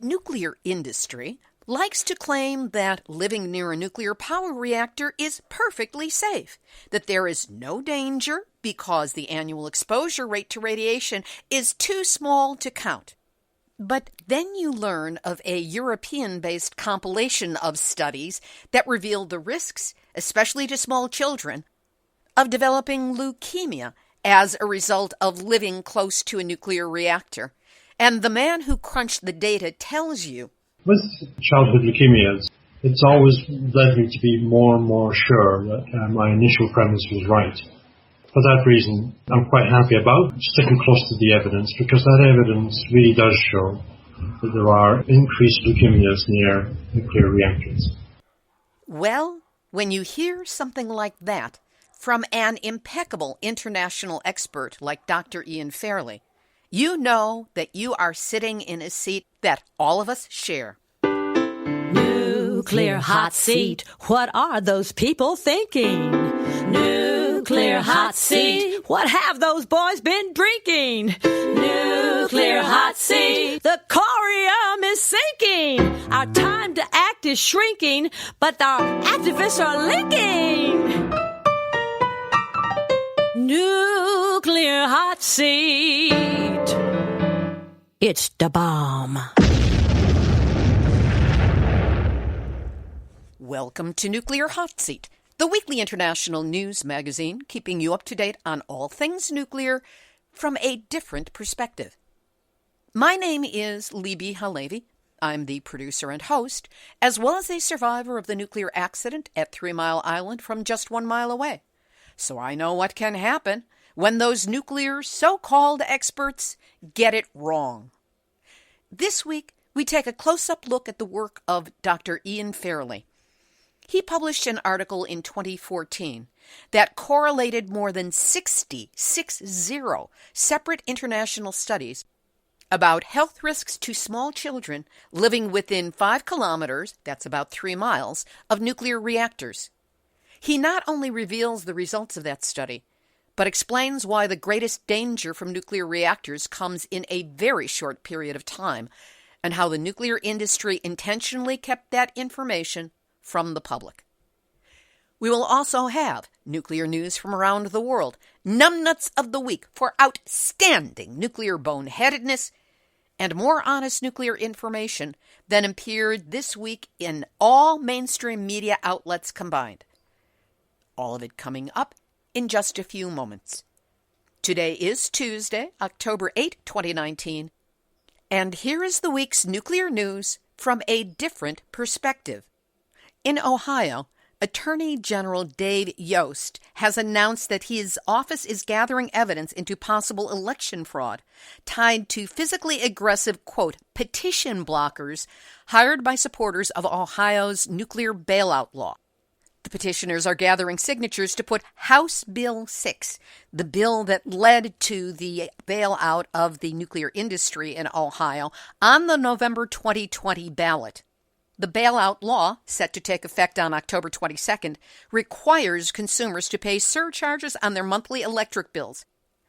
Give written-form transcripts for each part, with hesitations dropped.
nuclear industry likes to claim that living near a nuclear power reactor is perfectly safe, that there is no danger because the annual exposure rate to radiation is too small to count. But then you learn of a European-based compilation of studies that reveal the risks, especially to small children, of developing leukemia as a result of living close to a nuclear reactor. And the man who crunched the data tells you, with childhood leukemias, it's always led me to be more and more sure that my initial premise was right. For that reason, I'm quite happy about sticking close to the evidence, because that evidence really does show that there are increased leukemias near nuclear reactors. Well, when you hear something like that from an impeccable international expert like Dr. Ian Fairlie, you know that you are sitting in a seat that all of us share. Nuclear hot seat, what are those people thinking? Nuclear hot seat, what have those boys been drinking? Nuclear hot seat, the corium is sinking. Our time to act is shrinking, but our activists are linking. Nuclear hot seat, it's the bomb. Welcome to Nuclear Hot Seat, the weekly international news magazine keeping you up to date on all things nuclear from a different perspective. My name is Libby Halevi. I'm the producer and host, as well as a survivor of the nuclear accident at 3 Mile Island from just 1 mile away. So I know what can happen when those nuclear so-called experts get it wrong. This week, we take a close-up look at the work of Dr. Ian Fairlie. He published an article in 2014 that correlated more than 60 separate international studies about health risks to small children living within 5 kilometers, that's about 3 miles, of nuclear reactors. He not only reveals the results of that study, but explains why the greatest danger from nuclear reactors comes in a very short period of time, and how the nuclear industry intentionally kept that information from the public. We will also have nuclear news from around the world, numbnuts of the week for outstanding nuclear boneheadedness, and more honest nuclear information than appeared this week in all mainstream media outlets combined. All of it coming up in just a few moments. Today is Tuesday, October 8, 2019, and here is the week's nuclear news from a different perspective. In Ohio, Attorney General Dave Yost has announced that his office is gathering evidence into possible election fraud tied to physically aggressive, quote, petition blockers hired by supporters of Ohio's nuclear bailout law. The petitioners are gathering signatures to put House Bill 6, the bill that led to the bailout of the nuclear industry in Ohio, on the November 2020 ballot. The bailout law, set to take effect on October 22nd, requires consumers to pay surcharges on their monthly electric bills,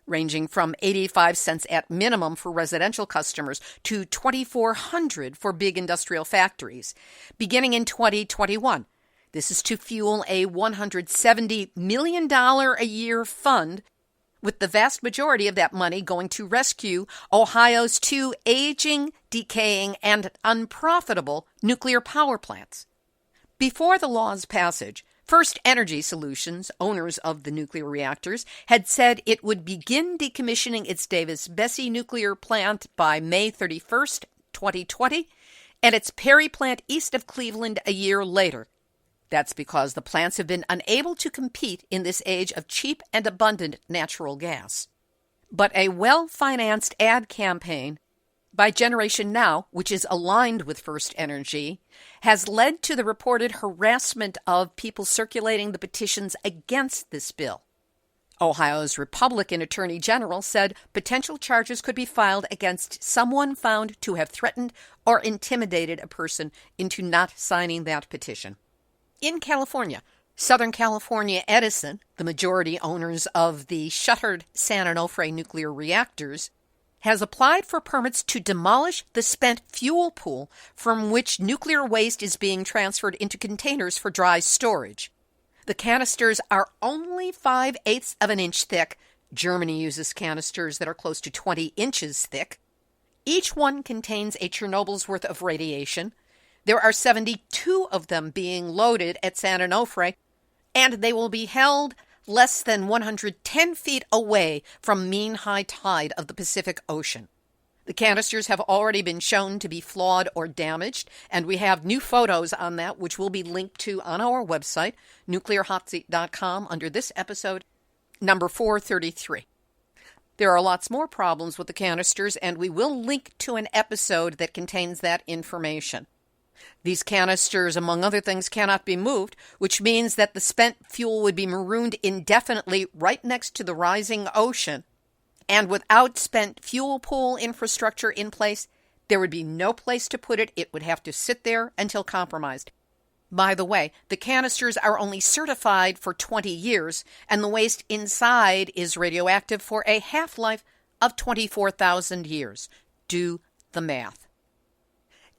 ranging from 85 cents at minimum for residential customers to $2,400 for big industrial factories, beginning in 2021. This is to fuel a $170 million a year fund, with the vast majority of that money going to rescue Ohio's 2 aging, decaying, and unprofitable nuclear power plants. Before the law's passage, First Energy Solutions, owners of the nuclear reactors, had said it would begin decommissioning its Davis-Besse nuclear plant by May 31st, 2020, and its Perry plant east of Cleveland a year later. That's because the plants have been unable to compete in this age of cheap and abundant natural gas. But a well-financed ad campaign by Generation Now, which is aligned with First Energy, has led to the reported harassment of people circulating the petitions against this bill. Ohio's Republican Attorney General said potential charges could be filed against someone found to have threatened or intimidated a person into not signing that petition. In California, Southern California Edison, the majority owners of the shuttered San Onofre nuclear reactors, has applied for permits to demolish the spent fuel pool from which nuclear waste is being transferred into containers for dry storage. The canisters are only 5/8 of an inch thick. Germany uses canisters that are close to 20 inches thick. Each one contains a Chernobyl's worth of radiation. There are 72 of them being loaded at San Onofre, and they will be held less than 110 feet away from mean high tide of the Pacific Ocean. The canisters have already been shown to be flawed or damaged, and we have new photos on that, which will be linked to on our website, nuclearhotseat.com, under this episode, number 433. There are lots more problems with the canisters, and we will link to an episode that contains that information. These canisters, among other things, cannot be moved, which means that the spent fuel would be marooned indefinitely right next to the rising ocean. And without spent fuel pool infrastructure in place, there would be no place to put it. It would have to sit there until compromised. By the way, the canisters are only certified for 20 years, and the waste inside is radioactive for a half-life of 24,000 years. Do the math.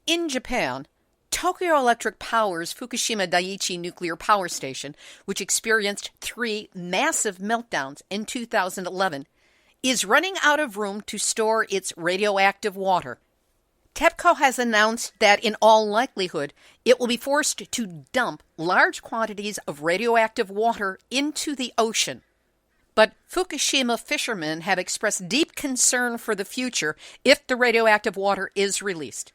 In Japan, Tokyo Electric Power's Fukushima Daiichi nuclear power station, which experienced 3 massive meltdowns in 2011, is running out of room to store its radioactive water. TEPCO has announced that in all likelihood, it will be forced to dump large quantities of radioactive water into the ocean. But Fukushima fishermen have expressed deep concern for the future if the radioactive water is released.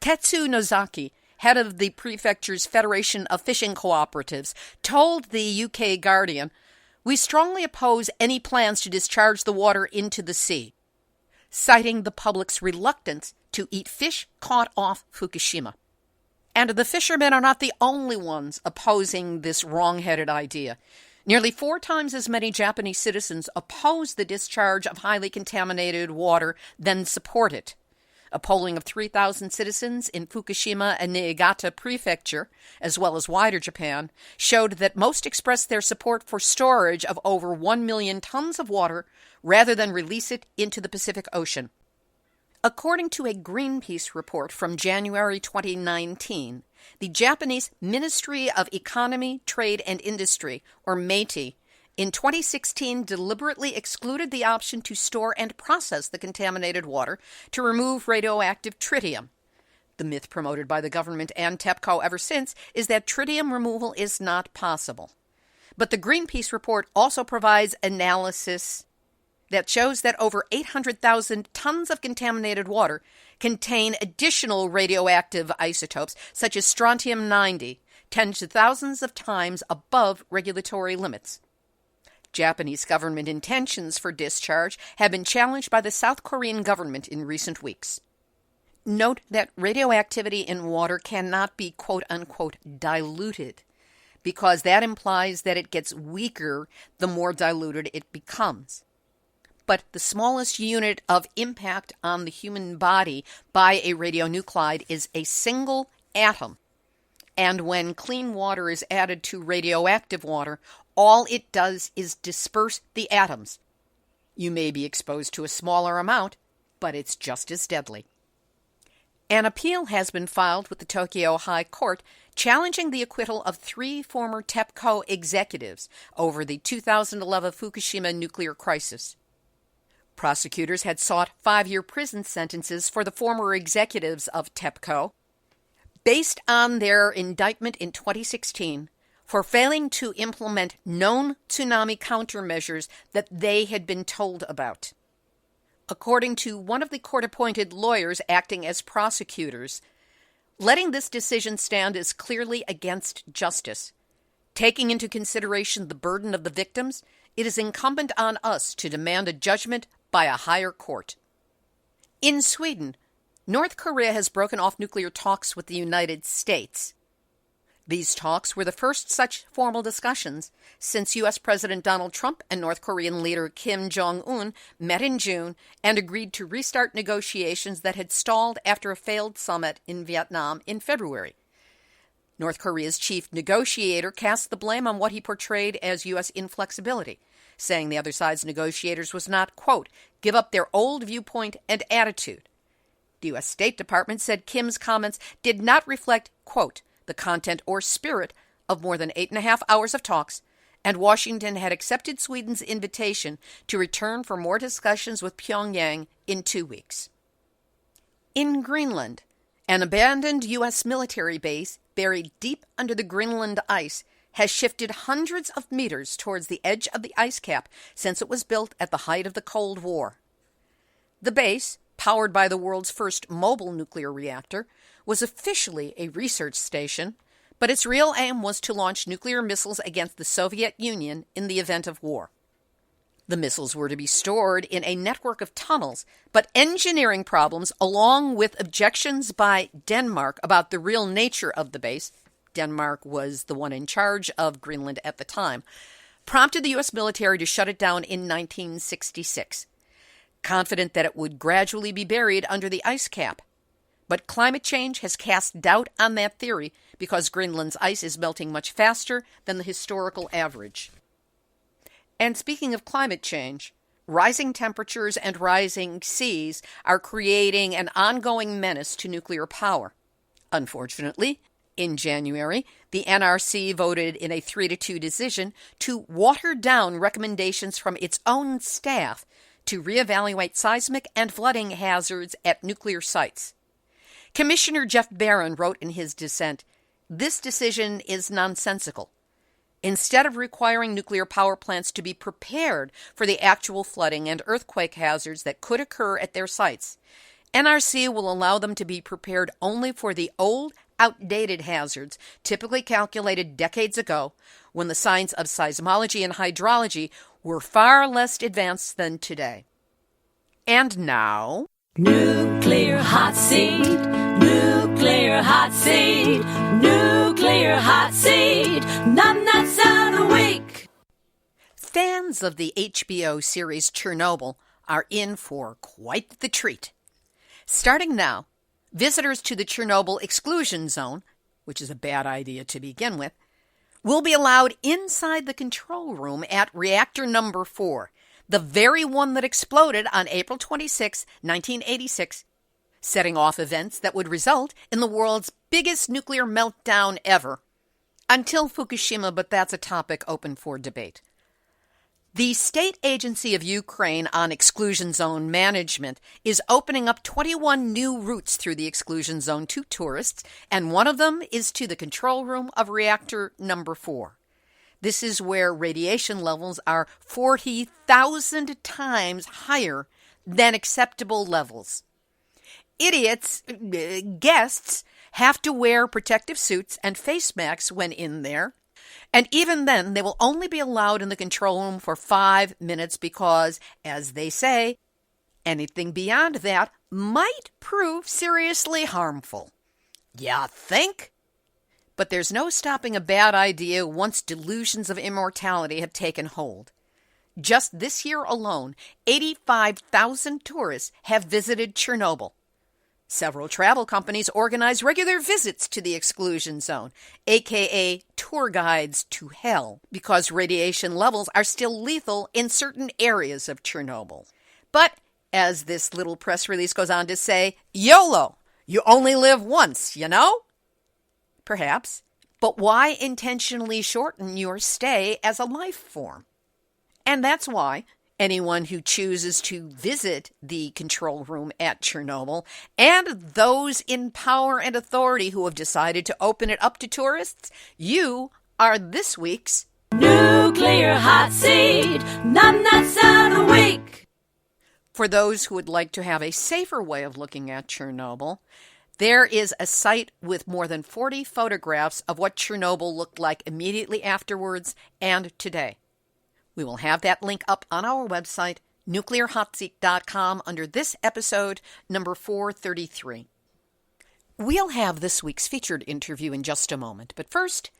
Tetsu Nozaki, head of the prefecture's Federation of Fishing Cooperatives, told the UK Guardian, "We strongly oppose any plans to discharge the water into the sea," citing the public's reluctance to eat fish caught off Fukushima. And the fishermen are not the only ones opposing this wrong-headed idea. Nearly 4 times as many Japanese citizens oppose the discharge of highly contaminated water than support it. A polling of 3,000 citizens in Fukushima and Niigata Prefecture, as well as wider Japan, showed that most expressed their support for storage of over 1 million tons of water rather than release it into the Pacific Ocean. According to a Greenpeace report from January 2019, the Japanese Ministry of Economy, Trade and Industry, or METI, in 2016 deliberately excluded the option to store and process the contaminated water to remove radioactive tritium. The myth promoted by the government and TEPCO ever since is that tritium removal is not possible. But the Greenpeace report also provides analysis that shows that over 800,000 tons of contaminated water contain additional radioactive isotopes such as strontium-90, tens to thousands of times above regulatory limits. Japanese government intentions for discharge have been challenged by the South Korean government in recent weeks. Note that radioactivity in water cannot be quote-unquote diluted, because that implies that it gets weaker the more diluted it becomes. But the smallest unit of impact on the human body by a radionuclide is a single atom. And when clean water is added to radioactive water, all it does is disperse the atoms. You may be exposed to a smaller amount, but it's just as deadly. An appeal has been filed with the Tokyo High Court challenging the acquittal of 3 former TEPCO executives over the 2011 Fukushima nuclear crisis. Prosecutors had sought 5-year prison sentences for the former executives of TEPCO based on their indictment in 2016 for failing to implement known tsunami countermeasures that they had been told about. According to one of the court-appointed lawyers acting as prosecutors, letting this decision stand is clearly against justice. Taking into consideration the burden of the victims, it is incumbent on us to demand a judgment by a higher court. In Sweden, North Korea has broken off nuclear talks with the United States. These talks were the first such formal discussions since U.S. President Donald Trump and North Korean leader Kim Jong-un met in June and agreed to restart negotiations that had stalled after a failed summit in Vietnam in February. North Korea's chief negotiator cast the blame on what he portrayed as U.S. inflexibility. saying the other side's negotiators was not, quote, give up their old viewpoint and attitude. The U.S. State Department said Kim's comments did not reflect, quote, the content or spirit of more than 8.5 hours of talks, and Washington had accepted Sweden's invitation to return for more discussions with Pyongyang in 2 weeks. In Greenland, an abandoned U.S. military base buried deep under the Greenland ice has shifted hundreds of meters towards the edge of the ice cap since it was built at the height of the Cold War. The base, powered by the world's first mobile nuclear reactor, was officially a research station, but its real aim was to launch nuclear missiles against the Soviet Union in the event of war. The missiles were to be stored in a network of tunnels, but engineering problems, along with objections by Denmark about the real nature of the base — Denmark was the one in charge of Greenland at the time — prompted the U.S. military to shut it down in 1966, confident that it would gradually be buried under the ice cap. But climate change has cast doubt on that theory because Greenland's ice is melting much faster than the historical average. And speaking of climate change, rising temperatures and rising seas are creating an ongoing menace to nuclear power. Unfortunately, in January, the NRC voted in a 3-2 decision to water down recommendations from its own staff to reevaluate seismic and flooding hazards at nuclear sites. Commissioner Jeff Barron wrote in his dissent, "This decision is nonsensical. Instead of requiring nuclear power plants to be prepared for the actual flooding and earthquake hazards that could occur at their sites, NRC will allow them to be prepared only for the old, outdated hazards typically calculated decades ago when the science of seismology and hydrology were far less advanced than today." And now, Nuclear hot seat, nuclear hot seat, nuclear hot seat, nuts out a week. fans of the HBO series Chernobyl are in for quite the treat. Starting now, visitors to the Chernobyl exclusion zone, which is a bad idea to begin with, will be allowed inside the control room at reactor number 4, the very one that exploded on April 26, 1986, setting off events that would result in the world's biggest nuclear meltdown ever. Until Fukushima, but that's a topic open for debate. The State Agency of Ukraine on Exclusion Zone Management is opening up 21 new routes through the exclusion zone to tourists, and one of them is to the control room of reactor number 4. This is where radiation levels are 40,000 times higher than acceptable levels. Guests have to wear protective suits and face masks when in there, and even then they will only be allowed in the control room for 5 minutes because, as they say, anything beyond that might prove seriously harmful. Ya think? But there's no stopping a bad idea once delusions of immortality have taken hold. Just this year alone, 85,000 tourists have visited Chernobyl. Several travel companies organize regular visits to the exclusion zone, aka tour guides to hell, because radiation levels are still lethal in certain areas of Chernobyl. But, as this little press release goes on to say, YOLO! You only live once, you know? Perhaps, but why intentionally shorten your stay as a life form? And that's why anyone who chooses to visit the control room at Chernobyl, and those in power and authority who have decided to open it up to tourists, you are this week's Nuclear hot seat, nuts out a week. For those who would like to have a safer way of looking at Chernobyl, there is a site with more than 40 photographs of what Chernobyl looked like immediately afterwards and today. We will have that link up on our website, nuclearhotseat.com, under this episode, number 433. We'll have this week's featured interview in just a moment, but first,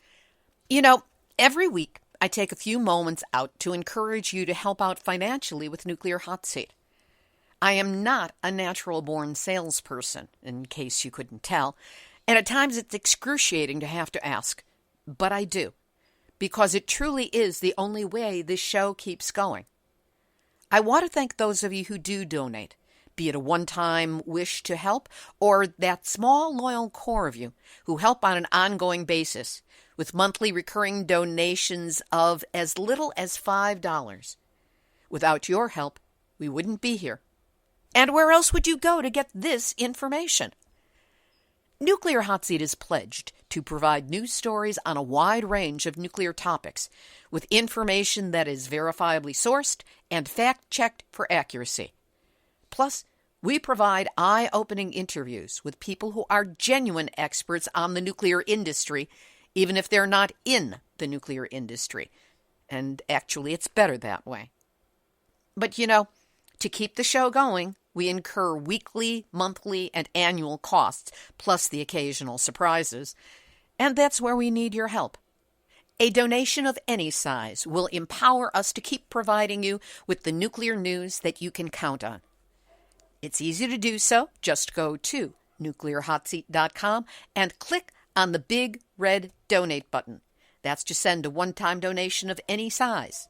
every week I take a few moments out to encourage you to help out financially with Nuclear Hot Seat. I am not a natural-born salesperson, in case you couldn't tell, and at times it's excruciating to have to ask, but I do. because it truly is the only way this show keeps going. I want to thank those of you who do donate, be it a one-time wish to help or that small loyal core of you who help on an ongoing basis with monthly recurring donations of as little as $5. Without your help, we wouldn't be here. And where else would you go to get this information? Nuclear Hot Seat is pledged to provide news stories on a wide range of nuclear topics with information that is verifiably sourced and fact-checked for accuracy. Plus, we provide eye-opening interviews with people who are genuine experts on the nuclear industry, even if they're not in the nuclear industry. And actually, it's better that way. But you know, to keep the show going, we incur weekly, monthly, and annual costs, plus the occasional surprises. And that's where we need your help. A donation of any size will empower us to keep providing you with the nuclear news that you can count on. It's easy to do so. Just go to nuclearhotseat.com and click on the big red donate button. That's to send a one-time donation of any size.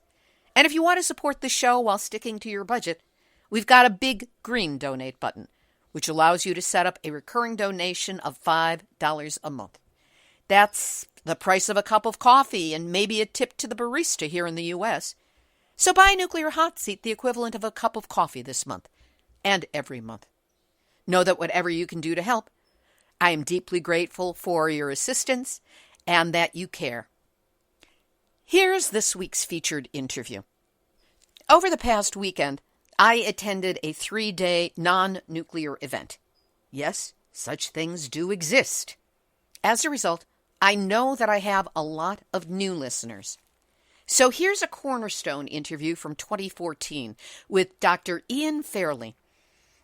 And if you want to support the show while sticking to your budget, we've got a big green donate button, which allows you to set up a recurring donation of $5 a month. That's the price of a cup of coffee and maybe a tip to the barista here in the U.S. So buy Nuclear Hot Seat the equivalent of a cup of coffee this month and every month. Know that whatever you can do to help, I am deeply grateful for your assistance and that you care. Here's this week's featured interview. Over the past weekend, I attended a 3-day non-nuclear event. Yes, such things do exist. As a result, I know that I have a lot of new listeners. So here's a cornerstone interview from 2014 with Dr. Ian Fairlie.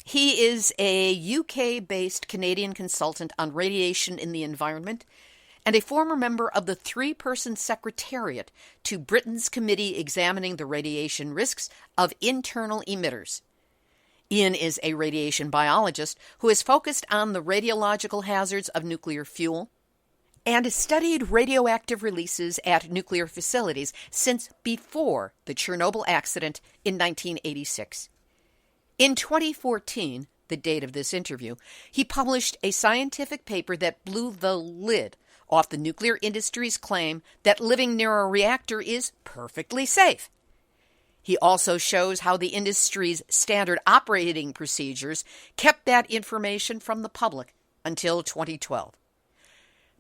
He is a UK-based Canadian consultant on radiation in the environment and a former member of the 3-person Secretariat to Britain's committee examining the radiation risks of internal emitters. Ian is a radiation biologist who has focused on the radiological hazards of nuclear fuel and has studied radioactive releases at nuclear facilities since before the Chernobyl accident in 1986. In 2014, the date of this interview, he published a scientific paper that blew the lid off the nuclear industry's claim that living near a reactor is perfectly safe. He also shows how the industry's standard operating procedures kept that information from the public until 2012.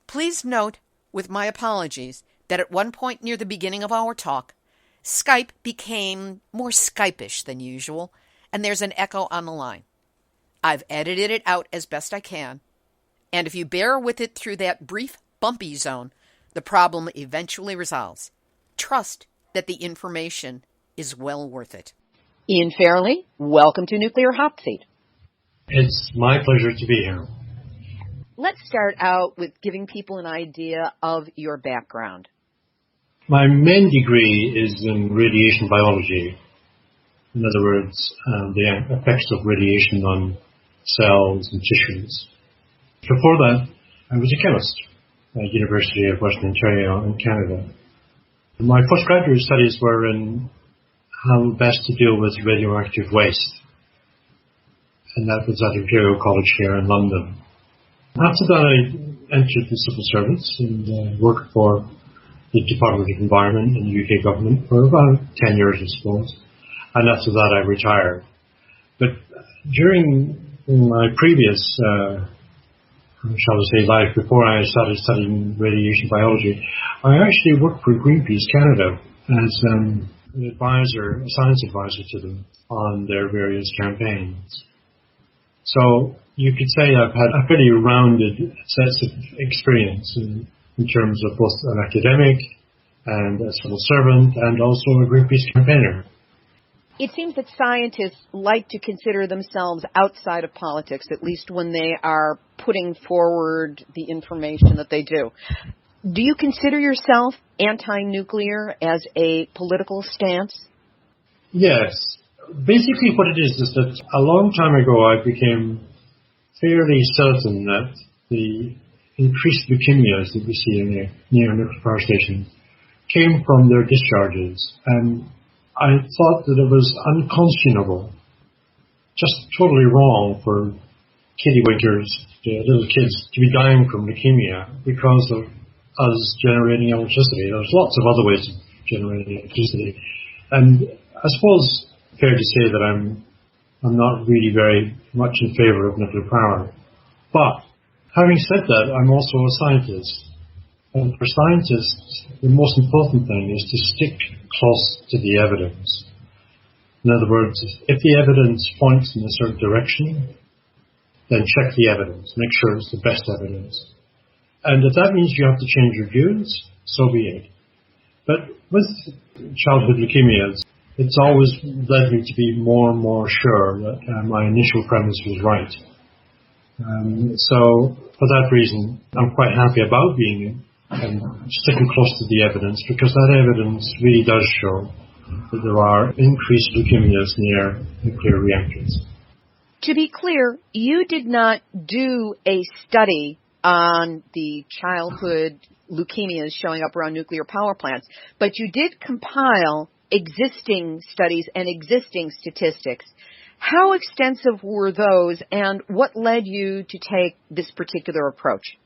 Please note, with my apologies, that at one point near the beginning of our talk, Skype became more Skype-ish than usual, and there's an echo on the line. I've edited it out as best I can, and if you bear with it through that brief bumpy zone, the problem eventually resolves. Trust that the information is well worth it. Ian Fairlie, welcome to Nuclear Hot Seat. It's my pleasure to be here. Let's start out with giving people an idea of your background. My main degree is in radiation biology. In other words, the effects of radiation on cells and tissues. Before that, I was a chemist at the University of Western Ontario in Canada. My postgraduate studies were in how best to deal with radioactive waste, and that was at Imperial College here in London. After that, I entered the civil service and worked for the Department of Environment in the UK government for about 10 years, I suppose. And after that, I retired. But during my previous, shall we say, life, before I started studying radiation biology, I actually worked for Greenpeace Canada as an advisor, a science advisor to them on their various campaigns. So you could say I've had a pretty rounded set of experience in terms of both an academic and a civil servant and also a Greenpeace campaigner. It seems that scientists like to consider themselves outside of politics, at least when they are putting forward the information that they do. Do you consider yourself anti-nuclear as a political stance? Yes. Basically what it is that a long time ago I became fairly certain that the increased leukemias that we see in the near nuclear power stations came from their discharges, and I thought that it was unconscionable, just totally wrong for kittywinkers, little kids, to be dying from leukemia because of us generating electricity. There's lots of other ways of generating electricity. And I suppose it's fair to say that I'm not really very much in favor of nuclear power. But having said that, I'm also a scientist. And for scientists, the most important thing is to stick close to the evidence. In other words, if the evidence points in a certain direction, then check the evidence, make sure it's the best evidence. And if that means you have to change your views, so be it. But with childhood leukemias, it's always led me to be more and more sure that my initial premise was right. So for that reason, I'm quite happy about being sticking close to the evidence, because that evidence really does show that there are increased leukemias near nuclear reactors. To be clear, you did not do a study on the childhood leukemias showing up around nuclear power plants, but you did compile existing studies and existing statistics. How extensive were those, and what led you to take this particular approach?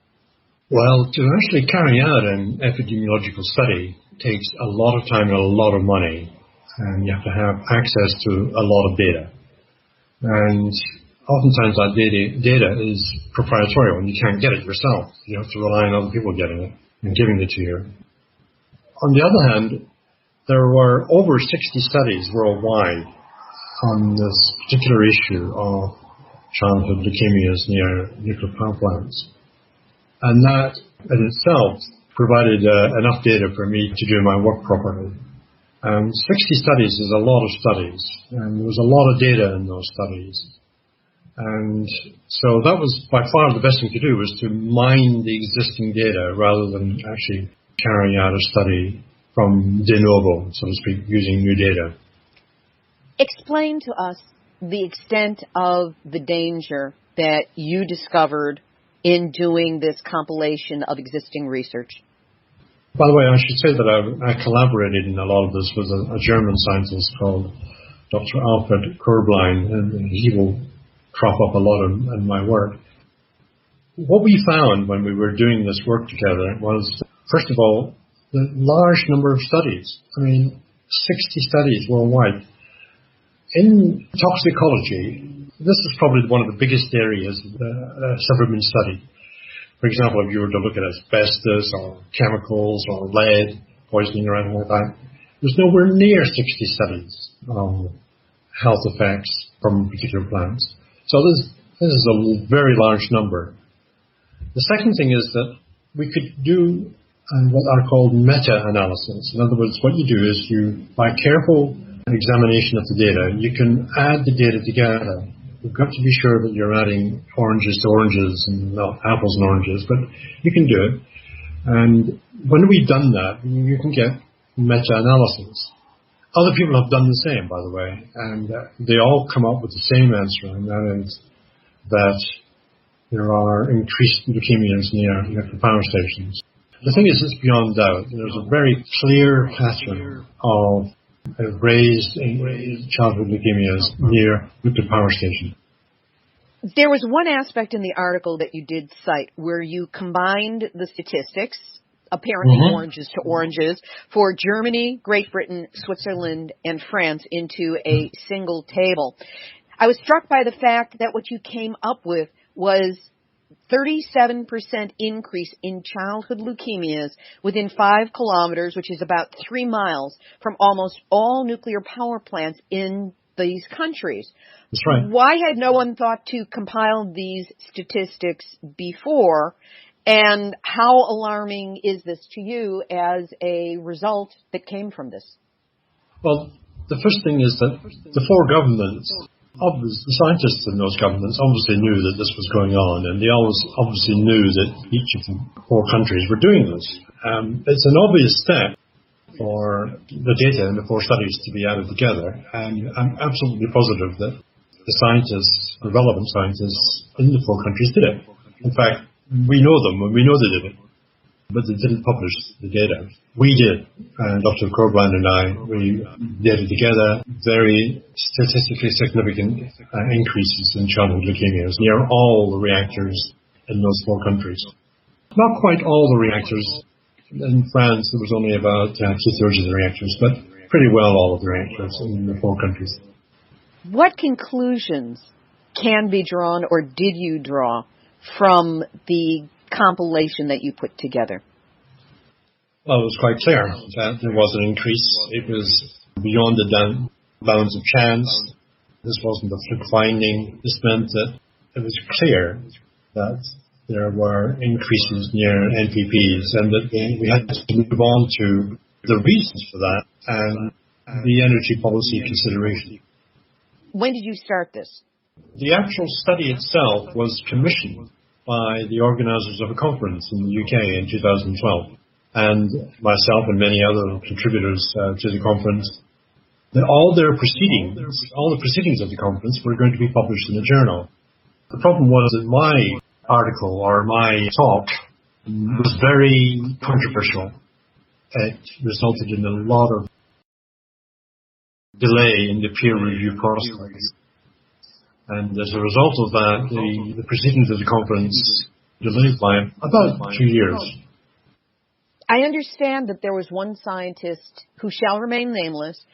Well, to actually carry out an epidemiological study takes a lot of time and a lot of money, and you have to have access to a lot of data. And oftentimes that data is proprietary, and you can't get it yourself. You have to rely on other people getting it and giving it to you. On the other hand, there were over 60 studies worldwide on this particular issue of childhood leukemias near nuclear power plants. And that in itself provided enough data for me to do my work properly. 60 studies is a lot of studies, and there was a lot of data in those studies. And so that was by far the best thing to do, was to mine the existing data rather than actually carrying out a study from de novo, so to speak, using new data. Explain to us the extent of the danger that you discovered in doing this compilation of existing research. By the way, I should say that I collaborated in a lot of this with a German scientist called Dr. Alfred Körblein, and he will crop up a lot in my work. What we found when we were doing this work together was, first of all, the large number of studies. 60 studies worldwide. In toxicology, this is probably one of the biggest areas that's ever been studied. For example, if you were to look at asbestos or chemicals or lead poisoning or anything like that, there's nowhere near 60 studies on health effects from particular plants. So this is a very large number. The second thing is that we could do what are called meta-analysis. In other words, what you do is by careful examination of the data, you can add the data together. You've got to be sure that you're adding oranges to oranges and not apples and oranges, but you can do it. And when we've done that, you can get meta-analysis. Other people have done the same, by the way, and they all come up with the same answer, and that is that there are increased leukemias near nuclear power stations. The thing is, it's beyond doubt. There's a very clear pattern of raised childhood leukemias near nuclear power stations. There was one aspect in the article that you did cite where you combined the statistics, apparently oranges to oranges, for Germany, Great Britain, Switzerland, and France into a single table. I was struck by the fact that what you came up with was 37% increase in childhood leukemias within 5 kilometers, which is about 3 miles, from almost all nuclear power plants in these countries. That's right. Why had no one thought to compile these statistics before? And how alarming is this to you as a result that came from this? Well, the first thing is that the 4 governments, the scientists in those governments obviously knew that this was going on, and they obviously knew that each of the 4 countries were doing this. It's an obvious step for the data in the 4 studies to be added together, and I'm absolutely positive that the scientists, the relevant scientists in the 4 countries did it. In fact, we know them, and we know they did it. but they didn't publish the data. We did, Dr. Corbland and I, we did it together, very statistically significant increases in childhood leukemias near all the reactors in those 4 countries. Not quite all the reactors. In France, there was only about 2/3 of the reactors, but pretty well all of the reactors in the 4 countries. What conclusions can be drawn, or did you draw, from the compilation that you put together? Well, it was quite clear that there was an increase. It was beyond the bounds of chance. This wasn't a fluke finding. This meant that it was clear that there were increases near NPPs and that we had to move on to the reasons for that and the energy policy consideration. When did you start this? The actual study itself was commissioned by the organizers of a conference in the UK in 2012. And myself and many other contributors to the conference, all the proceedings of the conference were going to be published in a journal. The problem was that my article or my talk was very controversial. It resulted in a lot of delay in the peer review process. And as a result of that, the proceedings of the conference delayed by about 2 years. I understand that there was one scientist who shall remain nameless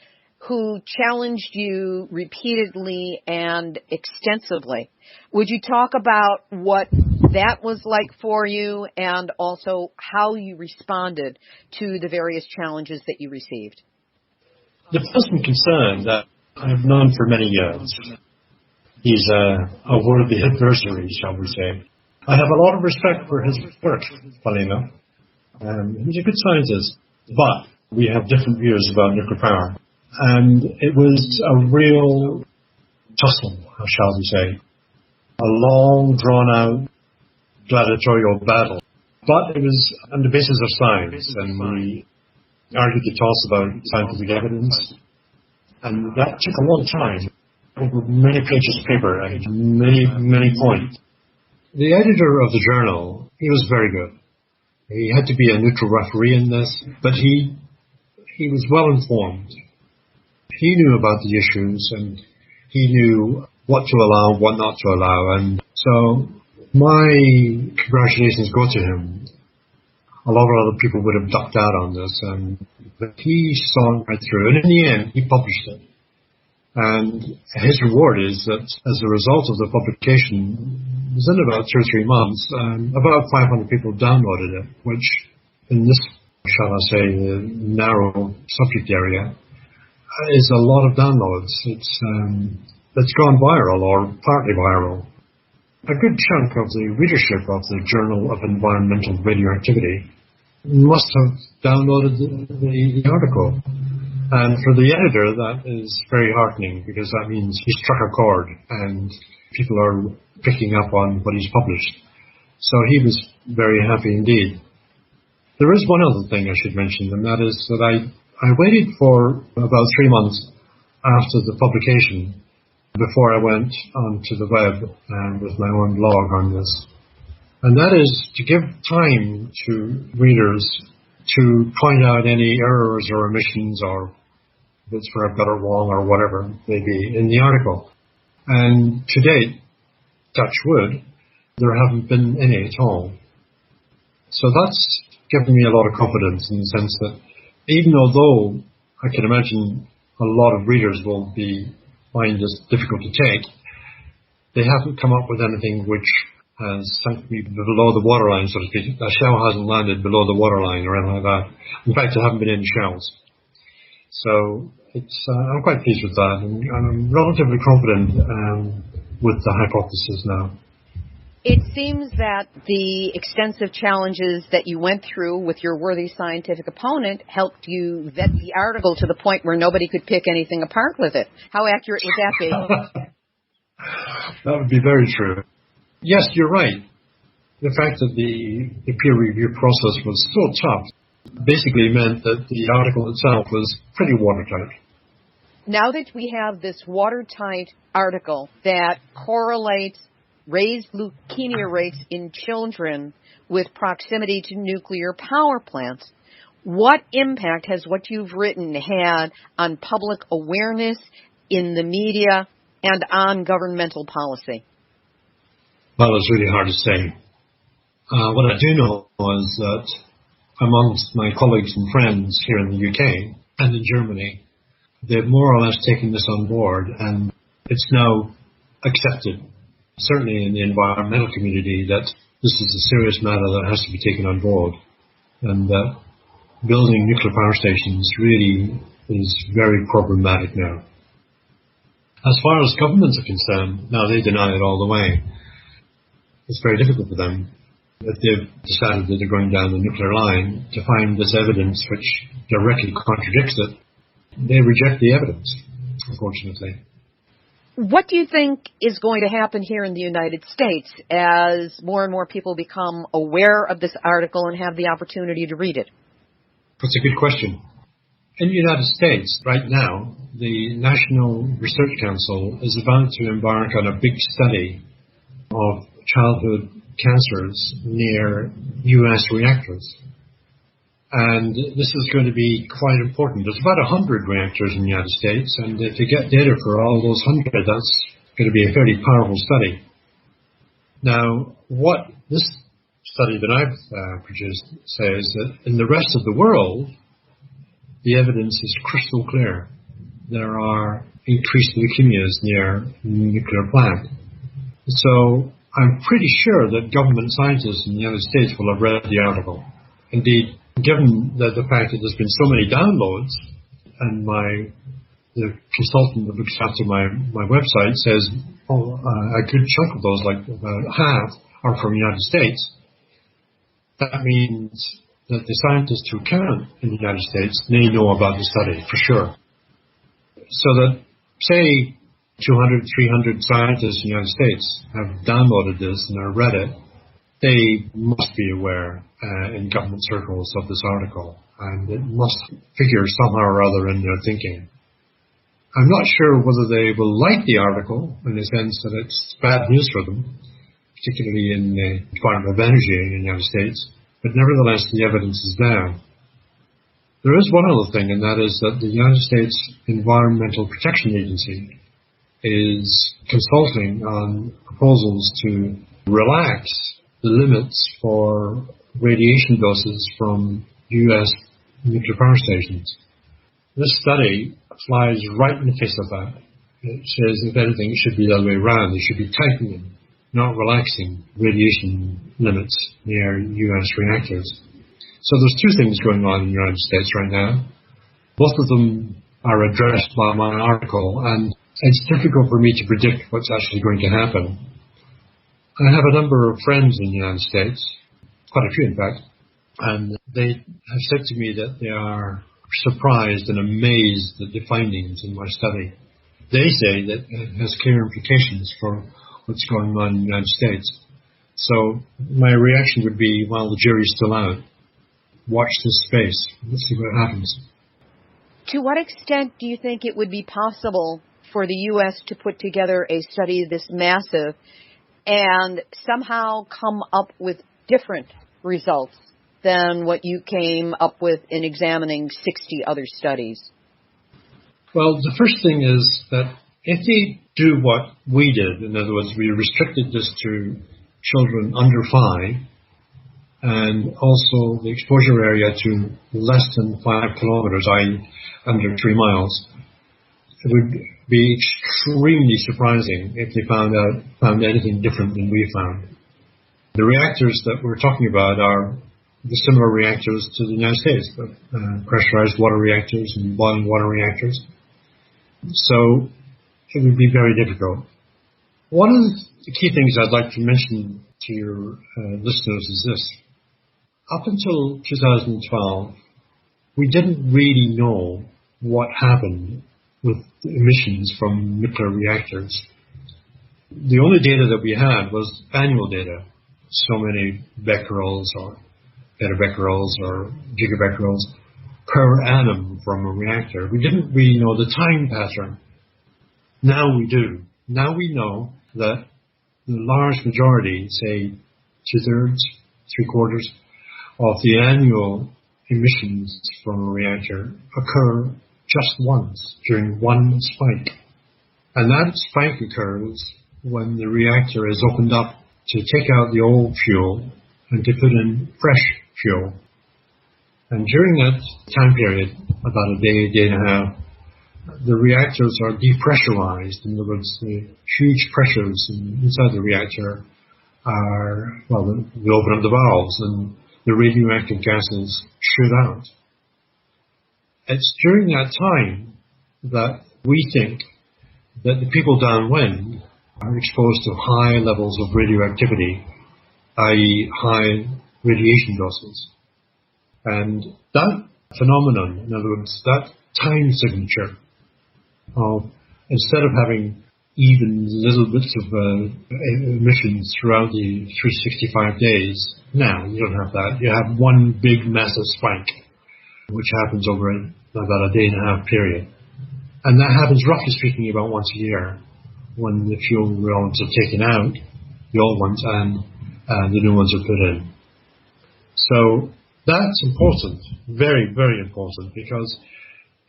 who challenged you repeatedly and extensively. Would you talk about what that was like for you and also how you responded to the various challenges that you received? The person concerned that I've known for many years. He's a worthy adversary, shall we say. I have a lot of respect for his work, funny enough. He's a good scientist, but we have different views about nuclear power. And it was a real tussle, shall we say. A long, drawn-out gladiatorial battle. But it was on the basis of science, and we argued the toss about scientific evidence. And that took a long time, over many pages of paper and many points. The editor of the journal, he was very good. He had to be a neutral referee in this, but he was well informed. He knew about the issues and he knew what to allow, what not to allow. And so my congratulations go to him. A lot of other people would have ducked out on this, but he saw it right through. And in the end, he published it. And his reward is that as a result of the publication, within about 2 or 3 months, about 500 people downloaded it, which in this, shall I say, narrow subject area, is a lot of downloads. It's gone viral or partly viral. A good chunk of the readership of the Journal of Environmental Radioactivity must have downloaded the article. And for the editor, that is very heartening because that means he struck a chord and people are picking up on what he's published. So he was very happy indeed. There is one other thing I should mention, and that is that I waited for about 3 months after the publication before I went onto the web with my own blog on this. And that is to give time to readers to point out any errors or omissions or bits where I've got it wrong or whatever maybe in the article. And to date, touch wood, there haven't been any at all. So that's given me a lot of confidence in the sense that even although I can imagine a lot of readers will find this difficult to take, they haven't come up with anything which has sunk me below the waterline, so to speak. A shell hasn't landed below the waterline or anything like that. In fact, there haven't been any shells. So I'm quite pleased with that, and I'm relatively confident with the hypothesis now. It seems that the extensive challenges that you went through with your worthy scientific opponent helped you vet the article to the point where nobody could pick anything apart with it. How accurate would that be? That would be very true. Yes, you're right. The fact that the peer review process was so tough basically meant that the article itself was pretty watertight. Now that we have this watertight article that correlates raised leukemia rates in children with proximity to nuclear power plants. What impact has what you've written had on public awareness in the media and on governmental policy? Well, it's really hard to say. What I do know is that amongst my colleagues and friends here in the UK and in Germany, they've more or less taken this on board, and it's now accepted, certainly in the environmental community, that this is a serious matter that has to be taken on board, and that building nuclear power stations really is very problematic now. As far as governments are concerned, now they deny it all the way. It's very difficult for them, if they've decided that they're going down the nuclear line, to find this evidence which directly contradicts it. They reject the evidence, unfortunately. What do you think is going to happen here in the United States as more and more people become aware of this article and have the opportunity to read it? That's a good question. In the United States, right now, the National Research Council is about to embark on a big study of childhood cancers near U.S. reactors. And this is going to be quite important. There's about 100 reactors in the United States, and if you get data for all those 100, that's going to be a fairly powerful study. Now, what this study that I've produced says that in the rest of the world, the evidence is crystal clear. There are increased leukemias near nuclear plant. So I'm pretty sure that government scientists in the United States will have read the article. Indeed, given the fact that there's been so many downloads, and the consultant that looks after my website says, a good chunk of those, like about half, are from the United States. That means that the scientists who can in the United States, they know about the study, for sure. So that, say, 200, 300 scientists in the United States have downloaded this and have read it, they must be aware in government circles of this article, and it must figure somehow or other in their thinking. I'm not sure whether they will like the article in the sense that it's bad news for them, particularly in the Department of Energy in the United States, but nevertheless the evidence is there. There is one other thing, and that is that the United States Environmental Protection Agency is consulting on proposals to relax the limits for radiation doses from U.S. nuclear power stations. This study flies right in the face of that. It says, if anything, it should be the other way around. They should be tightening, not relaxing radiation limits near U.S. reactors. So there's two things going on in the United States right now. Both of them are addressed by my article, and it's difficult for me to predict what's actually going to happen. I have a number of friends in the United States, quite a few in fact, and they have said to me that they are surprised and amazed at the findings in my study. They say that it has clear implications for what's going on in the United States. So my reaction would be, well, the jury's still out. Watch this space. Let's see what happens. To what extent do you think it would be possible for the U.S. to put together a study this massive and somehow come up with different results than what you came up with in examining 60 other studies? Well, the first thing is that if they do what we did, in other words, we restricted this to children under 5, and also the exposure area to less than 5 kilometers, i.e. under 3 miles, it would be extremely surprising if they found anything different than we found. The reactors that we're talking about are the similar reactors to the United States, pressurized water reactors and boiling water reactors. So it would be very difficult. One of the key things I'd like to mention to your listeners is this. Up until 2012, we didn't really know what happened with emissions from nuclear reactors. The only data that we had was annual data. So many becquerels or pettabecquerels or gigabecquerels per annum from a reactor. We didn't really know the time pattern. Now we do. Now we know that the large majority, say 2/3, 3/4 of the annual emissions from a reactor occur just once during one spike. And that spike occurs when the reactor is opened up to take out the old fuel and to put in fresh fuel. And during that time period, about a day and a half, the reactors are depressurized. In other words, the huge pressures inside the reactor are, well, they open up the valves and the radioactive gases shoot out. It's during that time that we think that the people downwind are exposed to high levels of radioactivity, i.e. high radiation doses. And that phenomenon, in other words, that time signature of, instead of having even little bits of emissions throughout the 365 days, now you don't have that. You have one big massive spike, which happens over about a day and a half period. And that happens, roughly speaking, about once a year when the fuel rods are taken out, the old ones, and the new ones are put in. So that's important, very, very important, because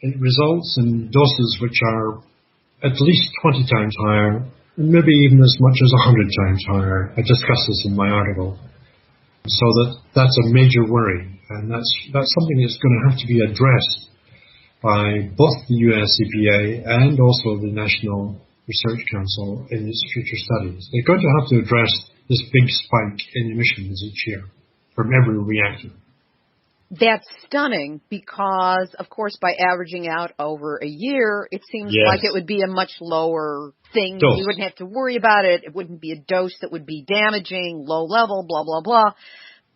it results in doses which are at least 20 times higher, and maybe even as much as 100 times higher. I discuss this in my article. So that's a major worry, and that's something that's going to have to be addressed by both the US EPA and also the National Research Council in its future studies. They're going to have to address this big spike in emissions each year from every reactor. That's stunning because, of course, by averaging out over a year, it seems Yes. like it would be a much lower thing. Dose. You wouldn't have to worry about it. It wouldn't be a dose that would be damaging, low level, blah, blah, blah.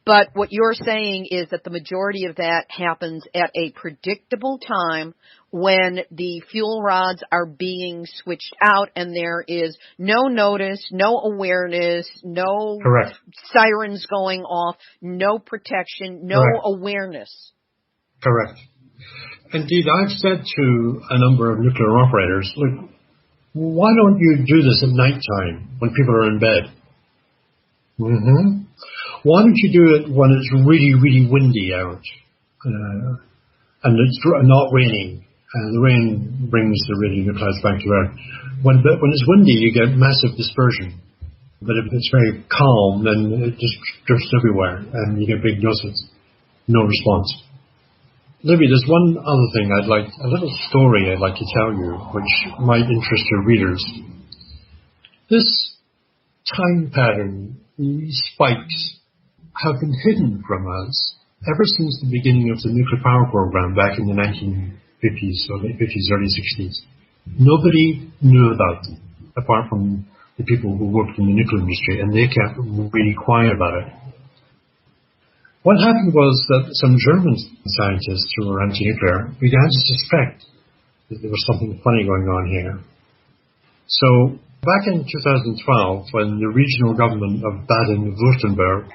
But what you're saying is that the majority of that happens at a predictable time when the fuel rods are being switched out and there is no notice, no awareness, no Correct. sirens going off, no protection, no Correct. awareness. Correct. Indeed, I've said to a number of nuclear operators, look, why don't you do this at nighttime when people are in bed? Mm-hmm. Why don't you do it when it's really, really windy out and it's not raining? The rain brings the radionuclides back to Earth. When it's windy, you get massive dispersion. But if it's very calm, then it just drifts everywhere and you get big doses. No response. Libby, there's one other thing a little story I'd like to tell you, which might interest your readers. This time pattern, these spikes, have been hidden from us ever since the beginning of the nuclear power program back in the 1950s, or late 50s, early 60s. Nobody knew about them, apart from the people who worked in the nuclear industry, and they kept really quiet about it. What happened was that some German scientists who were anti-nuclear began to suspect that there was something funny going on here. So back in 2012, when the regional government of Baden-Württemberg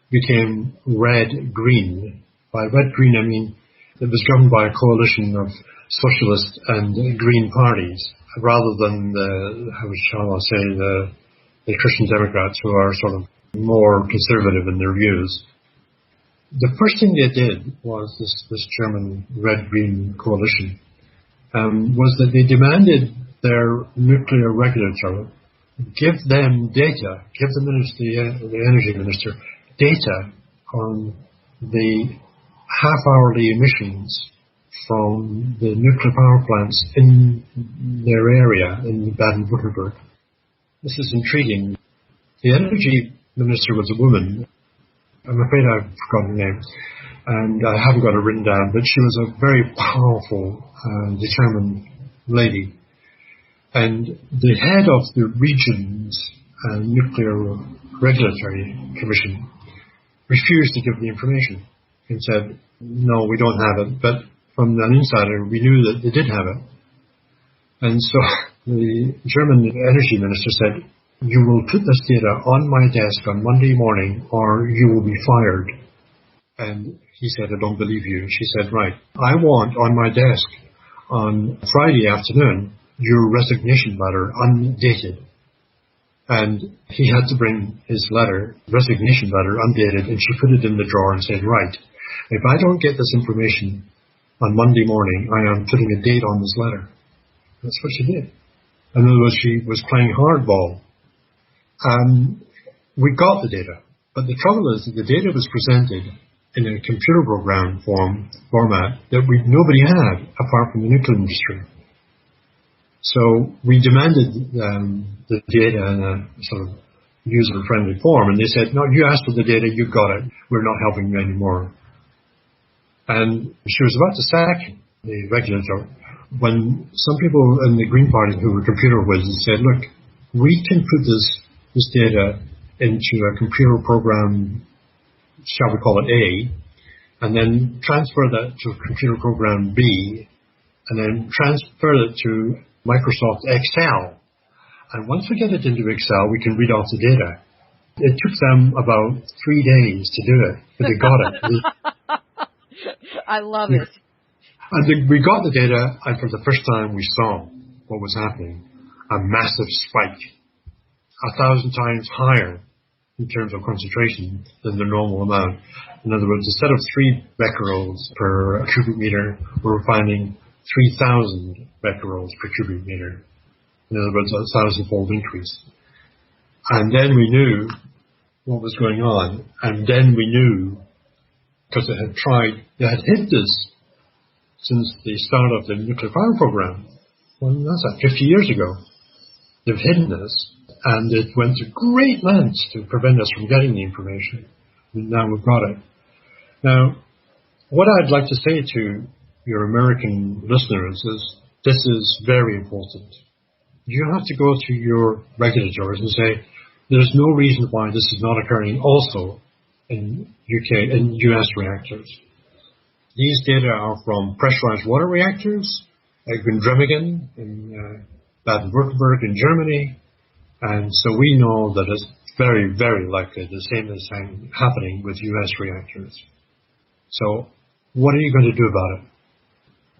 became red-green. By red-green, I mean it was governed by a coalition of socialist and green parties, rather than the Christian Democrats, who are sort of more conservative in their views. The first thing they did was this German red-green coalition was that they demanded their nuclear regulator give them data, give the energy minister data on the half-hourly emissions from the nuclear power plants in their area in Baden-Württemberg. This is intriguing. The energy minister was a woman. I'm afraid I've forgotten her name, and I haven't got it written down, but she was a very powerful and determined lady. And the head of the region's nuclear regulatory commission refused to give the information and said, no, we don't have it. But from an insider, we knew that they did have it. And so the German energy minister said, you will put this data on my desk on Monday morning or you will be fired. And he said, I don't believe you. She said, right, I want on my desk on Friday afternoon your resignation letter undated. And he had to bring his letter, resignation letter, undated, and she put it in the drawer and said, right, if I don't get this information on Monday morning, I am putting a date on this letter. That's what she did. In other words, she was playing hardball. We got the data, but the trouble is that the data was presented in a computer program format that nobody had apart from the nuclear industry. So we demanded the data in a sort of user-friendly form, and they said, no, you asked for the data, you got it, we're not helping you anymore. And she was about to sack the regulator when some people in the Green Party who were computer whizzes said, look, we can put this data into a computer program, shall we call it A, and then transfer that to computer program B, and then transfer it to Microsoft Excel. And once we get it into Excel, we can read off the data. It took them about 3 days to do it, but they got it. I love it. And we got the data, and for the first time we saw what was happening. A massive spike, 1,000 times higher in terms of concentration than the normal amount. In other words, instead of 3 becquerels per cubic meter, we're finding 3,000 becquerels per cubic meter. In other words, a 1,000-fold increase. And then we knew what was going on. And then we knew, because they had hid this since the start of the nuclear power program. Well, that's 50 years ago. They've hidden this, and it went to great lengths to prevent us from getting the information. And now we've got it. Now, what I'd like to say to your American listeners is this is very important. You have to go to your regulators and say, there's no reason why this is not occurring also in US reactors. These data are from pressurized water reactors, like in Dremmingen, in Baden-Württemberg in Germany, and so we know that it's very, very likely the same is happening with US reactors. So what are you going to do about it?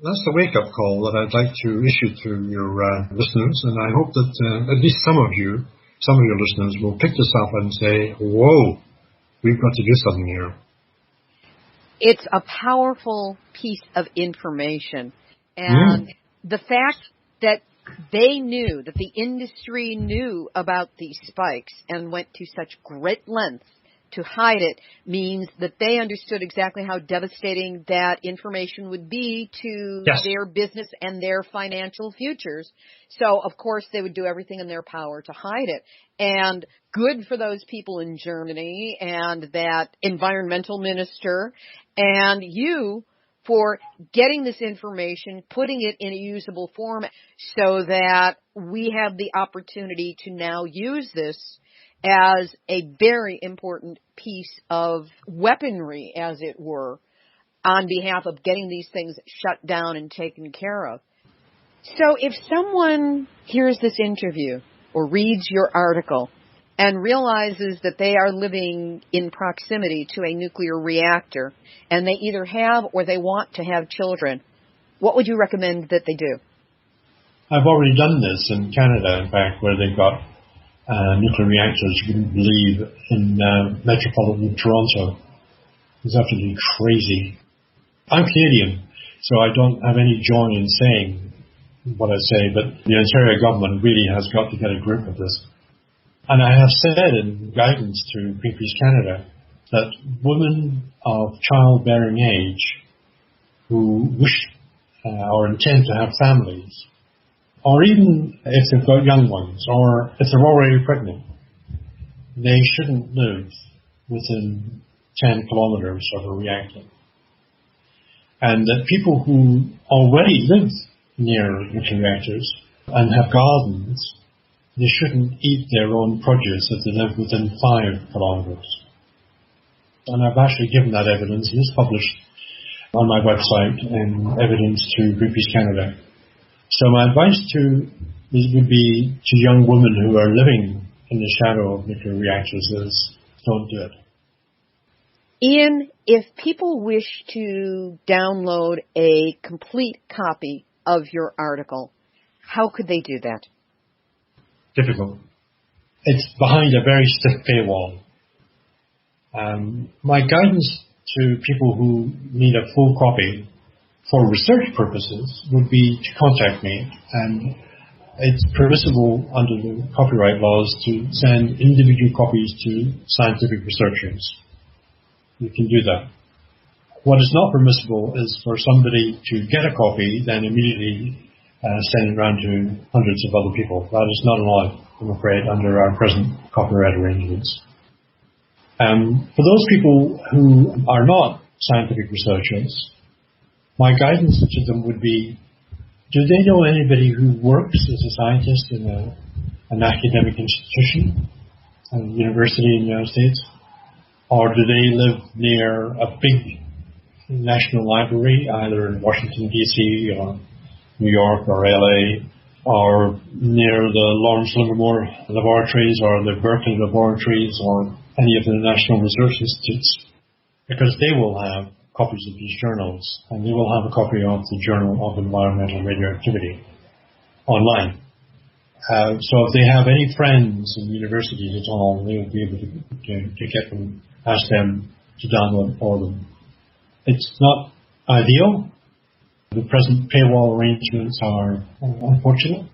That's the wake-up call that I'd like to issue to your listeners, and I hope that at least some of your listeners will pick this up and say, whoa, we've got to do something here. It's a powerful piece of information. And the fact that they knew, that the industry knew about these spikes and went to such great lengths to hide it means that they understood exactly how devastating that information would be to their business and their financial futures. So, of course, they would do everything in their power to hide it. And good for those people in Germany and that environmental minister and you for getting this information, putting it in a usable form so that we have the opportunity to now use this as a very important piece of weaponry, as it were, on behalf of getting these things shut down and taken care of. So if someone hears this interview or reads your article and realizes that they are living in proximity to a nuclear reactor and they either have or they want to have children, what would you recommend that they do? I've already done this in Canada, in fact, where they've got nuclear reactors, you wouldn't believe, in metropolitan Toronto. It's absolutely crazy. I'm Canadian, so I don't have any joy in saying what I say, but the Ontario government really has got to get a grip of this. And I have said in guidance to Greenpeace Canada that women of childbearing age who wish or intend to have families, or even if they've got young ones, or if they're already pregnant, they shouldn't live within 10 kilometers of a reactor. And that people who already live near nuclear reactors and have gardens, they shouldn't eat their own produce if they live within 5 kilometers. And I've actually given that evidence, and it's published on my website in evidence to Greenpeace Canada. So my advice would be to young women who are living in the shadow of nuclear reactors is don't do it. Ian, if people wish to download a complete copy of your article, how could they do that? Difficult. It's behind a very stiff paywall. My guidance to people who need a full copy for research purposes would be to contact me, and it's permissible under the copyright laws to send individual copies to scientific researchers. You can do that. What is not permissible is for somebody to get a copy, then immediately send it around to hundreds of other people. That is not allowed, I'm afraid, under our present copyright arrangements. For those people who are not scientific researchers, my guidance to them would be, do they know anybody who works as a scientist in an academic institution, a university in the United States? Or do they live near a big national library, either in Washington, D.C., or New York, or L.A., or near the Lawrence Livermore laboratories, or the Berkeley laboratories, or any of the national research institutes? Because they will have copies of these journals, and they will have a copy of the Journal of Environmental Radioactivity online. So if they have any friends in universities at all, they will be able to get them, ask them to download for them. It's not ideal. The present paywall arrangements are unfortunate,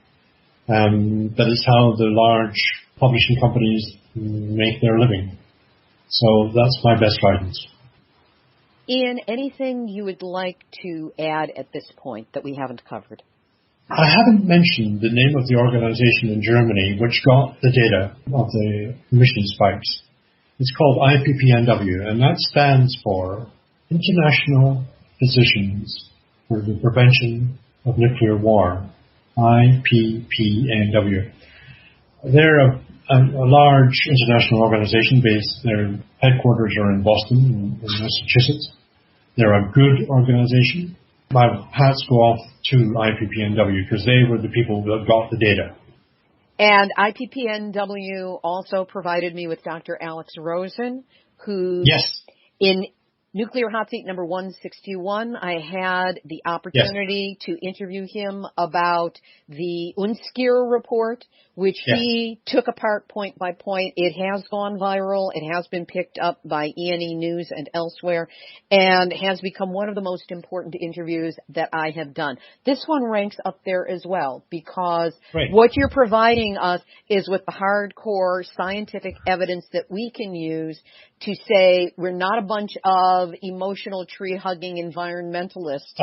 but it's how the large publishing companies make their living. So that's my best guidance. Ian, anything you would like to add at this point that we haven't covered? I haven't mentioned the name of the organization in Germany which got the data of the emission spikes. It's called IPPNW, and that stands for International Physicians for the Prevention of Nuclear War, IPPNW. They're a large international organization based, their headquarters are in Boston, in Massachusetts. They're a good organization. My hats go off to IPPNW because they were the people that got the data. And IPPNW also provided me with Dr. Alex Rosen, who in Nuclear Hot Seat number 161, I had the opportunity to interview him about the UNSCEAR report, which he took apart point by point. It has gone viral. It has been picked up by ENE News and elsewhere, and has become one of the most important interviews that I have done. This one ranks up there as well, because what you're providing us is with the hardcore scientific evidence that we can use to say we're not a bunch of emotional tree-hugging environmentalists,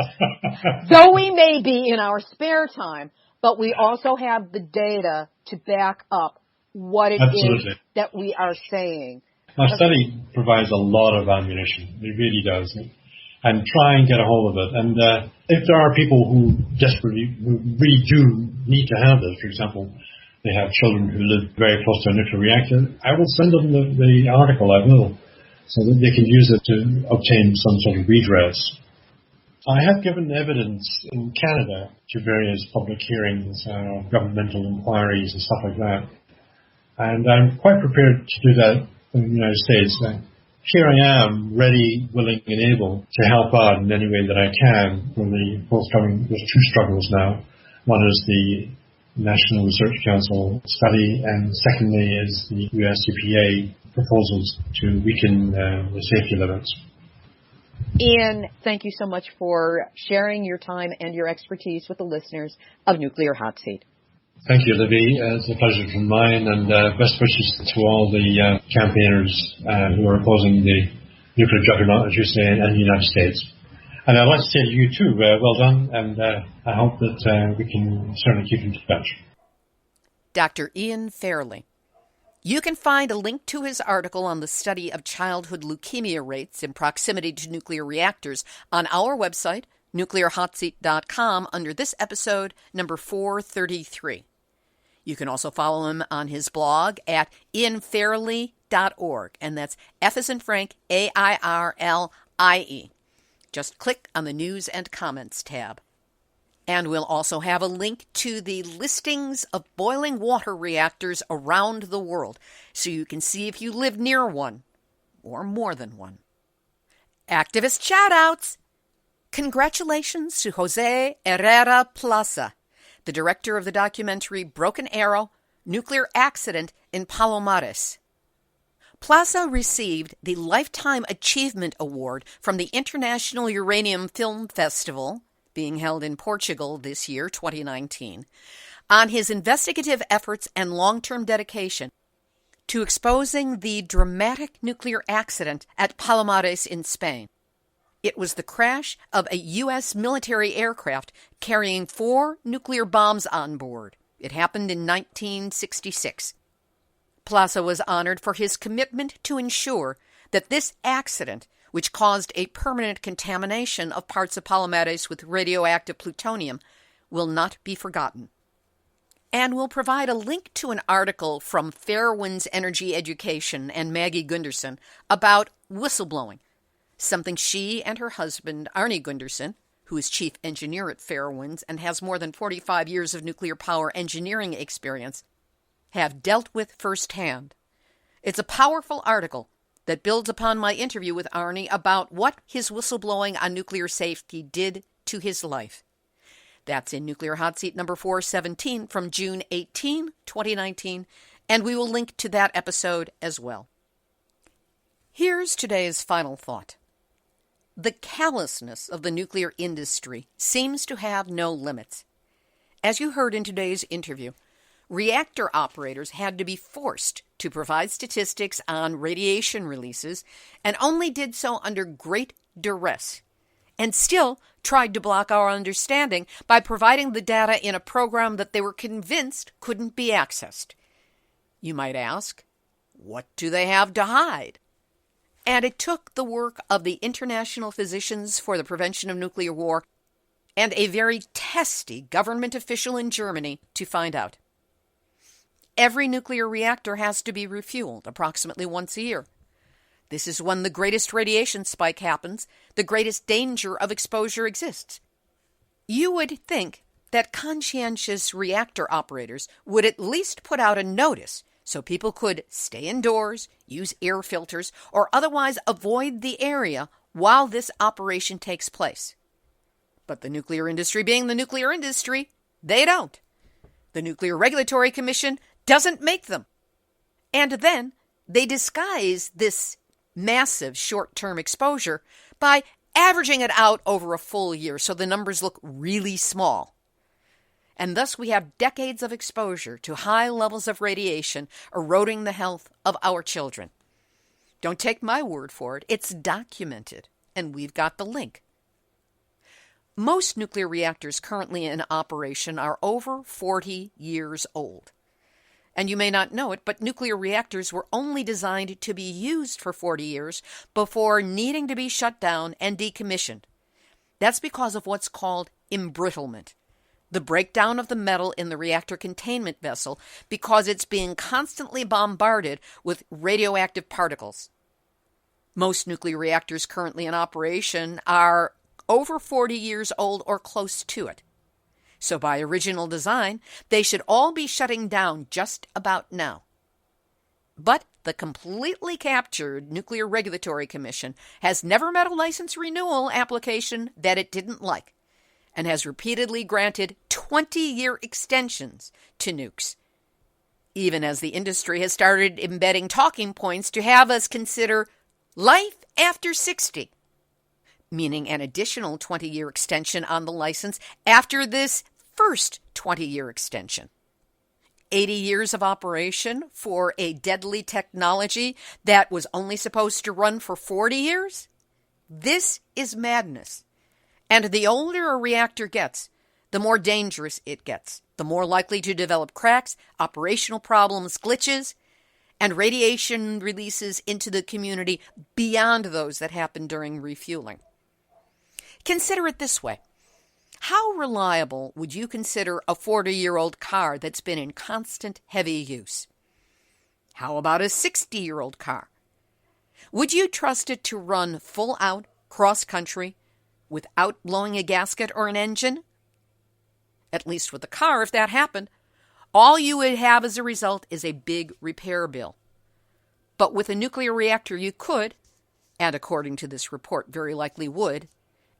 though we may be in our spare time, but we also have the data to back up what it is that we are saying. My study provides a lot of ammunition. It really does. And try and get a hold of it. And if there are people who really do need to have this, for example, they have children who live very close to a nuclear reactor, I will send them the article, I will, so that they can use it to obtain some sort of redress. I have given evidence in Canada to various public hearings, governmental inquiries and stuff like that. And I'm quite prepared to do that in the United States. Here I am, ready, willing, and able to help out in any way that I can for the forthcoming. There's two struggles now. One is the National Research Council study, and secondly is the US EPA proposals to weaken the safety limits. Ian, thank you so much for sharing your time and your expertise with the listeners of Nuclear Hot Seat. Thank you, Libby. It's a pleasure from mine, and best wishes to all the campaigners who are opposing the nuclear juggernaut, as you say, in the United States. And I'd like to say to you too, well done, and I hope that we can certainly keep in touch. Dr. Ian Fairlie. You can find a link to his article on the study of childhood leukemia rates in proximity to nuclear reactors on our website, nuclearhotseat.com, under this episode, number 433. You can also follow him on his blog at ianfairlie.org, and that's F as in Frank, AIRLIE. Just click on the News and Comments tab. And we'll also have a link to the listings of boiling water reactors around the world, so you can see if you live near one, or more than one. Activist shout-outs! Congratulations to Jose Herrera Plaza, the director of the documentary Broken Arrow, Nuclear Accident, in Palomares. Plaza received the Lifetime Achievement Award from the International Uranium Film Festival, being held in Portugal this year, 2019, on his investigative efforts and long-term dedication to exposing the dramatic nuclear accident at Palomares in Spain. It was the crash of a U.S. military aircraft carrying 4 nuclear bombs on board. It happened in 1966. Plaza was honored for his commitment to ensure that this accident, which caused a permanent contamination of parts of Palomares with radioactive plutonium, will not be forgotten. And we'll provide a link to an article from Fairwinds Energy Education and Maggie Gunderson about whistleblowing, something she and her husband, Arnie Gunderson, who is chief engineer at Fairwinds and has more than 45 years of nuclear power engineering experience, have dealt with firsthand. It's a powerful article that builds upon my interview with Arnie about what his whistleblowing on nuclear safety did to his life. That's in Nuclear Hot Seat number 417 from June 18, 2019, and we will link to that episode as well. Here's today's final thought. The callousness of the nuclear industry seems to have no limits. As you heard in today's interview, reactor operators had to be forced to provide statistics on radiation releases and only did so under great duress, and still tried to block our understanding by providing the data in a program that they were convinced couldn't be accessed. You might ask, what do they have to hide? And it took the work of the International Physicians for the Prevention of Nuclear War and a very testy government official in Germany to find out. Every nuclear reactor has to be refueled approximately once a year. This is when the greatest radiation spike happens, the greatest danger of exposure exists. You would think that conscientious reactor operators would at least put out a notice so people could stay indoors, use air filters, or otherwise avoid the area while this operation takes place. But the nuclear industry being the nuclear industry, they don't. The Nuclear Regulatory Commission doesn't make them. And then they disguise this massive short-term exposure by averaging it out over a full year so the numbers look really small. And thus we have decades of exposure to high levels of radiation eroding the health of our children. Don't take my word for it. It's documented, and we've got the link. Most nuclear reactors currently in operation are over 40 years old. And you may not know it, but nuclear reactors were only designed to be used for 40 years before needing to be shut down and decommissioned. That's because of what's called embrittlement, the breakdown of the metal in the reactor containment vessel because it's being constantly bombarded with radioactive particles. Most nuclear reactors currently in operation are over 40 years old or close to it. So by original design, they should all be shutting down just about now. But the completely captured Nuclear Regulatory Commission has never met a license renewal application that it didn't like, and has repeatedly granted 20-year extensions to nukes, even as the industry has started embedding talking points to have us consider life after 60, meaning an additional 20-year extension on the license after this first 20-year extension. 80 years of operation for a deadly technology that was only supposed to run for 40 years? This is madness. And the older a reactor gets, the more dangerous it gets, the more likely to develop cracks, operational problems, glitches, and radiation releases into the community beyond those that happen during refueling. Consider it this way. How reliable would you consider a 40-year-old car that's been in constant heavy use? How about a 60-year-old car? Would you trust it to run full out, cross-country, without blowing a gasket or an engine? At least with the car, if that happened, all you would have as a result is a big repair bill. But with a nuclear reactor, you could, and according to this report very likely would,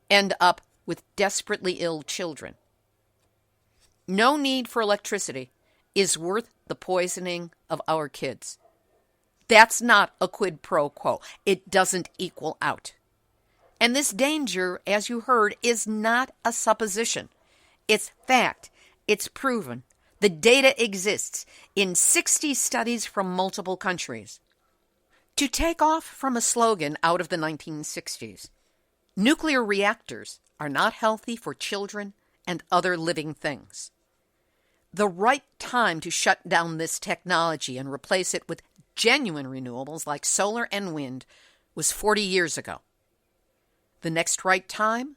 end up with desperately ill children. No need for electricity, is worth the poisoning of our kids. That's not a quid pro quo. It doesn't equal out. And this danger, as you heard, is not a supposition. It's fact. It's proven. The data exists in 60 studies from multiple countries. To take off from a slogan out of the 1960s, nuclear reactors are not healthy for children and other living things. The right time to shut down this technology and replace it with genuine renewables like solar and wind was 40 years ago. The next right time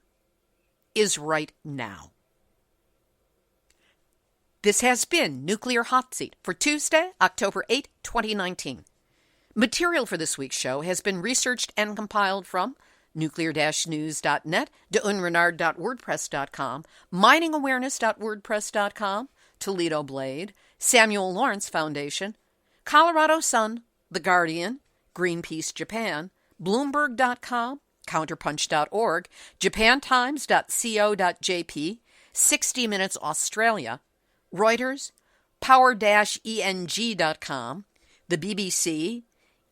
is right now. This has been Nuclear Hot Seat for Tuesday, October 8, 2019. Material for this week's show has been researched and compiled from nuclear-news.net, deunrenard.wordpress.com, miningawareness.wordpress.com, Toledo Blade, Samuel Lawrence Foundation, Colorado Sun, The Guardian, Greenpeace Japan, Bloomberg.com, Counterpunch.org, JapanTimes.co.jp, 60 Minutes Australia, Reuters, Power-ENG.com, the BBC,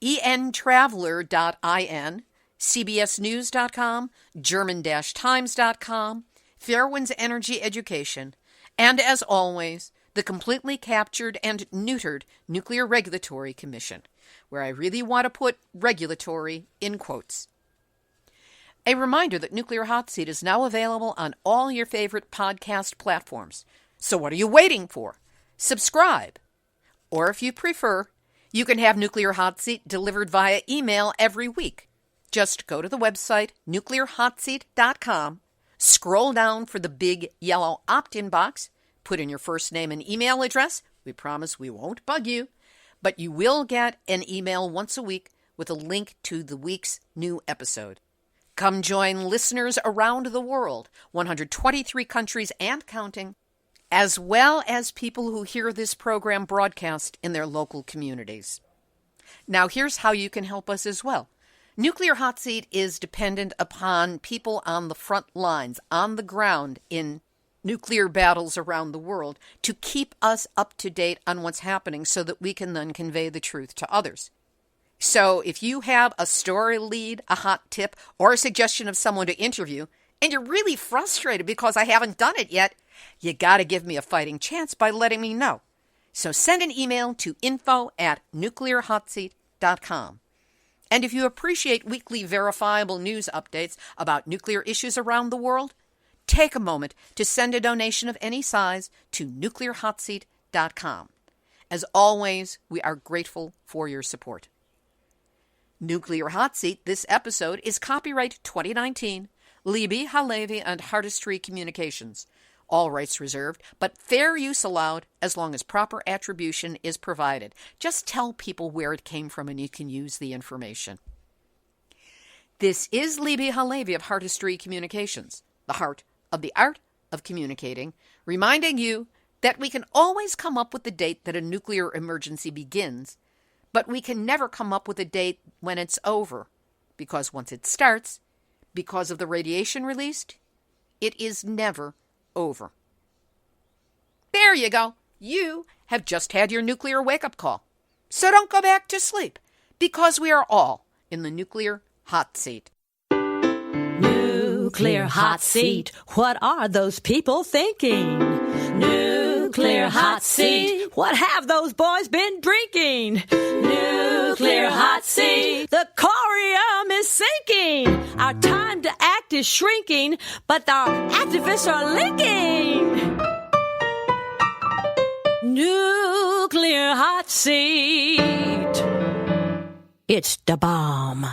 entraveler.in, CBSNews.com, German-Times.com, Fairwinds Energy Education, and as always, the completely captured and neutered Nuclear Regulatory Commission, where I really want to put regulatory in quotes. A reminder that Nuclear Hot Seat is now available on all your favorite podcast platforms. So what are you waiting for? Subscribe. Or if you prefer, you can have Nuclear Hot Seat delivered via email every week. Just go to the website, nuclearhotseat.com, scroll down for the big yellow opt-in box, put in your first name and email address. We promise we won't bug you, but you will get an email once a week with a link to the week's new episode. Come join listeners around the world, 123 countries and counting, as well as people who hear this program broadcast in their local communities. Now here's how you can help us as well. Nuclear Hot Seat is dependent upon people on the front lines, on the ground in nuclear battles around the world, to keep us up to date on what's happening so that we can then convey the truth to others. So if you have a story lead, a hot tip, or a suggestion of someone to interview, and you're really frustrated because I haven't done it yet, you got to give me a fighting chance by letting me know. So send an email to info@nuclearhotseat.com. And if you appreciate weekly verifiable news updates about nuclear issues around the world, take a moment to send a donation of any size to nuclearhotseat.com. As always, we are grateful for your support. Nuclear Hot Seat, this episode, is copyright 2019, Libby, Halevi, and Hardestry Communications. All rights reserved, but fair use allowed as long as proper attribution is provided. Just tell people where it came from and you can use the information. This is Libby Halevi of Hardestry Communications, the heart of the art of communicating, reminding you that we can always come up with the date that a nuclear emergency begins, but we can never come up with a date when it's over, because once it starts, because of the radiation released, it is never over. There you go. You have just had your nuclear wake-up call. So don't go back to sleep, because we are all in the nuclear hot seat. Nuclear hot seat. What are those people thinking? Nuclear hot seat. What have those boys been drinking? Nuclear hot seat. The corium is sinking. Our time to act is shrinking, but our activists are linking. Nuclear hot seat. It's the bomb.